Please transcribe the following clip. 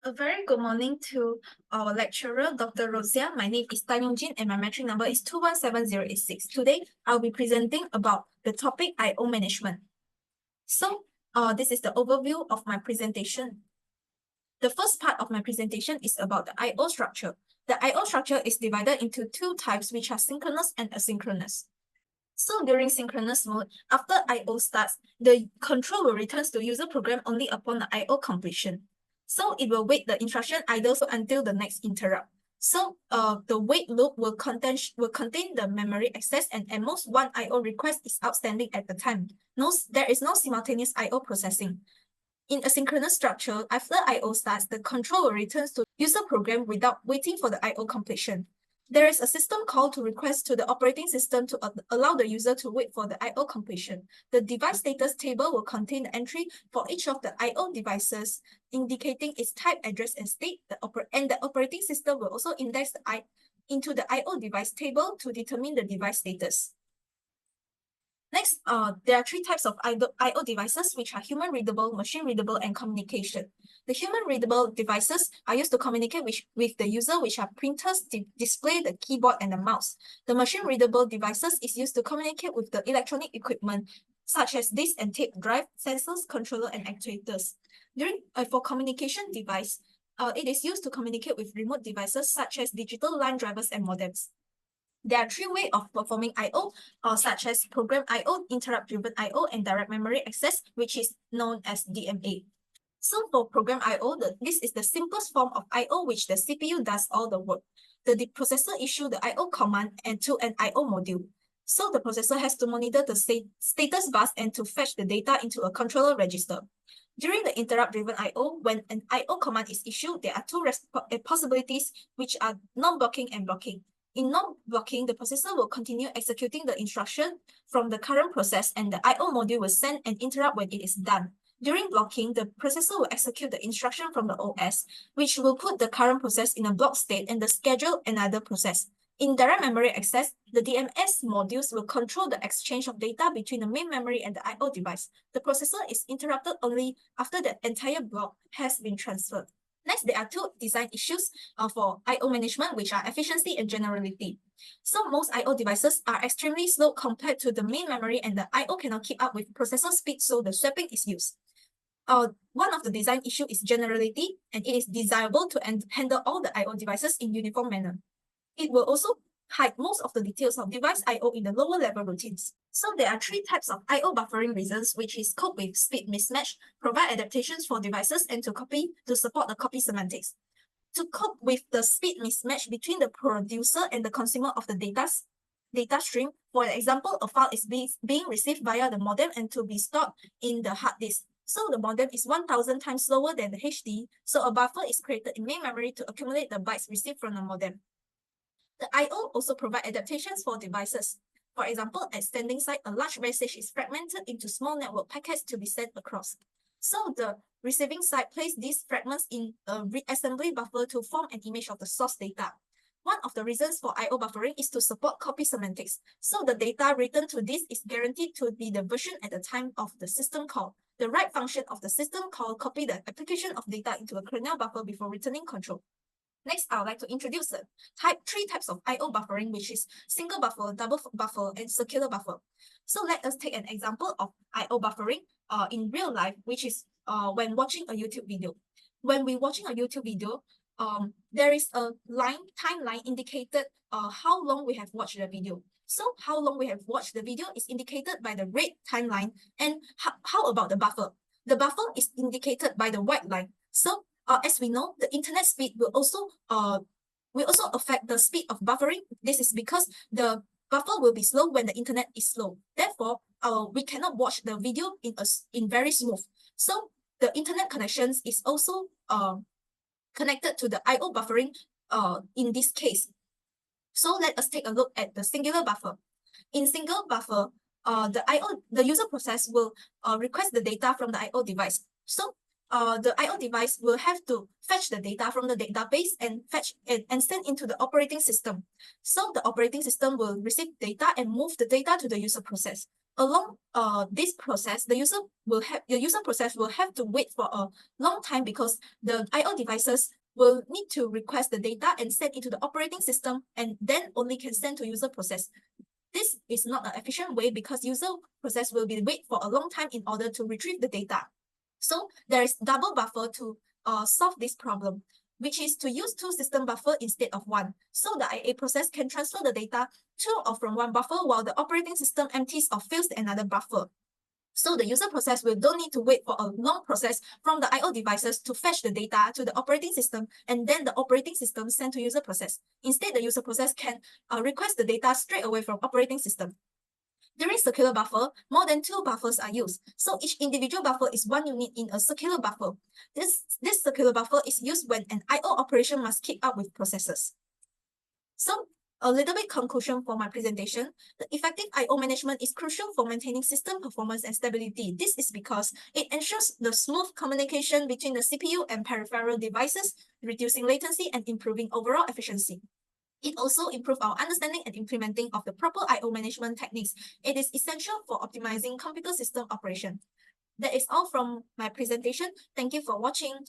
A very good morning to our lecturer, Dr. Rosia. My name is Yong Jin and my metric number is 217086. Today, I'll be presenting about the topic I/O management. So, this is the overview of my presentation. The first part of my presentation is about the I/O structure. The I/O structure is divided into two types, which are synchronous and asynchronous. So during synchronous mode, after I/O starts, the control will return to user program only upon the I/O completion. So it will wait the instruction idle until the next interrupt. So the wait loop will contain the memory access, and at most one I/O request is outstanding at the time. There is no simultaneous I/O processing. In a synchronous structure, after I/O starts, the control will return to user program without waiting for the I/O completion. There is a system call to request to the operating system to allow the user to wait for the I/O completion. The device status table will contain the entry for each of the I/O devices, indicating its type, address, and state. The operating system will also index into the I/O device table to determine the device status. Next, there are three types of I/O devices, which are human-readable, machine-readable, and communication. The human-readable devices are used to communicate with the user, which are printers, display, the keyboard, and the mouse. The machine-readable devices is used to communicate with the electronic equipment, such as disk and tape drive, sensors, controller, and actuators. For communication device, it is used to communicate with remote devices, such as digital line drivers and modems. There are three ways of performing I/O, such as program I/O, interrupt-driven I/O, and direct memory access, which is known as DMA. So for program I/O, this is the simplest form of I/O, which the CPU does all the work. The processor issues the I/O command and to an I/O module. So the processor has to monitor the status bus and to fetch the data into a controller register. During the interrupt-driven I/O, when an I/O command is issued, there are two possibilities, which are non-blocking and blocking. In non-blocking, the processor will continue executing the instruction from the current process, and the I/O module will send an interrupt when it is done. During blocking, the processor will execute the instruction from the OS, which will put the current process in a block state and schedule another process. In direct memory access, the DMS modules will control the exchange of data between the main memory and the I/O device. The processor is interrupted only after the entire block has been transferred. Next, there are two design issues for I/O management, which are efficiency and generality. So most I/O devices are extremely slow compared to the main memory, and the I/O cannot keep up with processor speed, so the swapping is used. One of the design issue is generality, and it is desirable to handle all the I/O devices in uniform manner. It will also hide most of the details of device I/O in the lower level routines. So there are three types of I/O buffering reasons, which is cope with speed mismatch, provide adaptations for devices, and to support the copy semantics. To cope with the speed mismatch between the producer and the consumer of the data stream, for example, a file is being received via the modem and to be stored in the hard disk. So the modem is 1000 times slower than the HD, so a buffer is created in main memory to accumulate the bytes received from the modem. The I/O also provide adaptations for devices. For example, at standing side, a large message is fragmented into small network packets to be sent across. So the receiving side places these fragments in a reassembly buffer to form an image of the source data. One of the reasons for I/O buffering is to support copy semantics. So the data written to this is guaranteed to be the version at the time of the system call. The write function of the system call copy the application of data into a kernel buffer before returning control. Next, I would like to introduce the three types of I/O buffering, which is single buffer, double buffer, and circular buffer. So let us take an example of I/O buffering in real life, which is when watching a YouTube video. When we're watching a YouTube video, there is a timeline indicated how long we have watched the video. So how long we have watched the video is indicated by the red timeline. And how about the buffer? The buffer is indicated by the white line. So as we know, the internet speed will also affect the speed of buffering. This is because the buffer will be slow when the internet is slow. Therefore, we cannot watch the video in very smooth. So the internet connections is also connected to the I/O buffering in this case. So let us take a look at the singular buffer. In single buffer, the user process will request the data from the I/O device. So the I/O device will have to fetch the data from the database and send into the operating system. So the operating system will receive data and move the data to the user process. along this process, the user process will have to wait for a long time because the I/O devices will need to request the data and send it to the operating system, and then only can send to user process. This is not an efficient way because user process will be wait for a long time in order to retrieve the data. So there is double buffer to solve this problem, which is to use two system buffer instead of one. So the IA process can transfer the data to or from one buffer while the operating system empties or fills another buffer. So the user process will don't need to wait for a long process from the I/O devices to fetch the data to the operating system, and then the operating system send to user process. Instead, the user process can request the data straight away from operating system. During circular buffer, more than two buffers are used. So each individual buffer is one unit in a circular buffer. This circular buffer is used when an I/O operation must keep up with processes. So a little bit conclusion for my presentation. The effective I/O management is crucial for maintaining system performance and stability. This is because it ensures the smooth communication between the CPU and peripheral devices, reducing latency and improving overall efficiency. It also improves our understanding and implementing of the proper I/O management techniques. It is essential for optimizing computer system operation. That is all from my presentation. Thank you for watching.